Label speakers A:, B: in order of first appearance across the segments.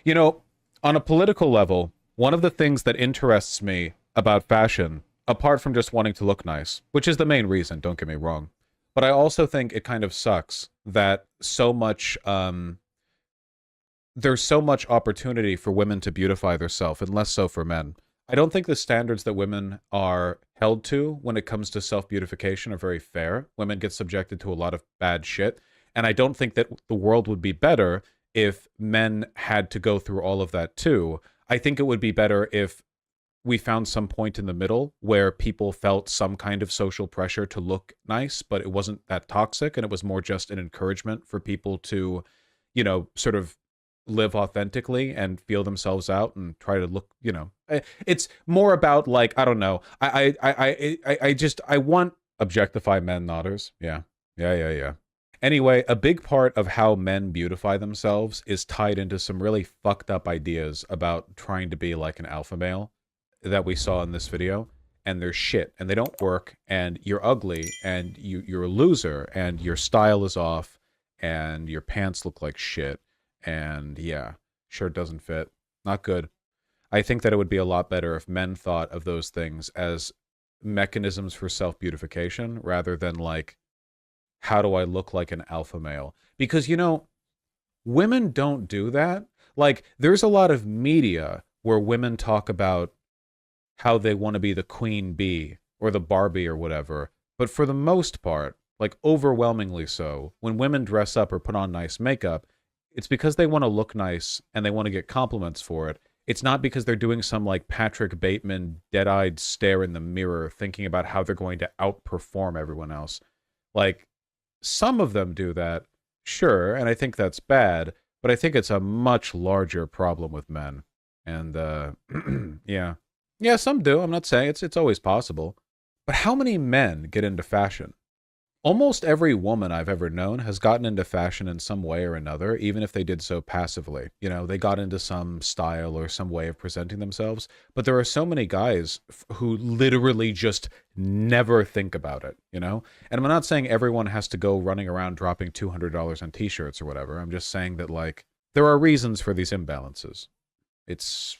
A: You know, on a political level, one of the things that interests me about fashion, apart from just wanting to look nice, which is the main reason, don't get me wrong, but I also think it kind of sucks that there's so much opportunity for women to beautify themselves and less so for men. I don't think the standards that women are held to when it comes to self-beautification are very fair. Women get subjected to a lot of bad shit, and I don't think that the world would be better if men had to go through all of that too. I think it would be better if we found some point in the middle where people felt some kind of social pressure to look nice, but it wasn't that toxic, and it was more just an encouragement for people to, sort of live authentically and feel themselves out and try to look, it's more about, like, I don't know. I want objectify men, nodders. Yeah. Yeah. Anyway, a big part of how men beautify themselves is tied into some really fucked up ideas about trying to be like an alpha male that we saw in this video. And they're shit, and they don't work, and you're ugly, and you're a loser, and your style is off, and your pants look like shit, and yeah, shirt doesn't fit. Not good. I think that it would be a lot better if men thought of those things as mechanisms for self-beautification rather than like, how do I look like an alpha male? Because, women don't do that. Like, there's a lot of media where women talk about how they want to be the queen bee or the Barbie or whatever. But for the most part, like overwhelmingly so, when women dress up or put on nice makeup, it's because they want to look nice and they want to get compliments for it. It's not because they're doing some like Patrick Bateman dead-eyed stare in the mirror thinking about how they're going to outperform everyone else. Like, some of them do that, sure, and I think that's bad, but I think it's a much larger problem with men. And, yeah. Yeah, some do. I'm not saying it's always possible. But how many men get into fashion? Almost every woman I've ever known has gotten into fashion in some way or another, even if they did so passively. They got into some style or some way of presenting themselves. But there are so many guys who literally just never think about it, And I'm not saying everyone has to go running around dropping $200 on t-shirts or whatever. I'm just saying that, like, there are reasons for these imbalances. It's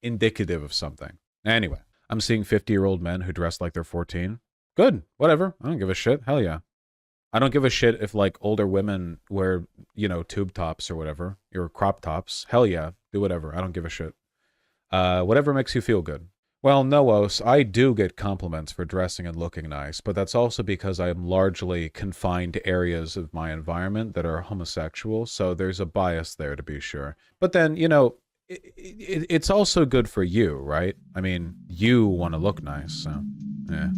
A: indicative of something. Anyway, I'm seeing 50-year-old men who dress like they're 14. Good, whatever. I don't give a shit. Hell yeah. I don't give a shit if, like, older women wear, tube tops or whatever, or crop tops. Hell yeah, do whatever. I don't give a shit. Whatever makes you feel good. Well, Noos, I do get compliments for dressing and looking nice, but that's also because I am largely confined to areas of my environment that are homosexual, so there's a bias there, to be sure. But then, it's also good for you, right? I mean, you want to look nice, so yeah.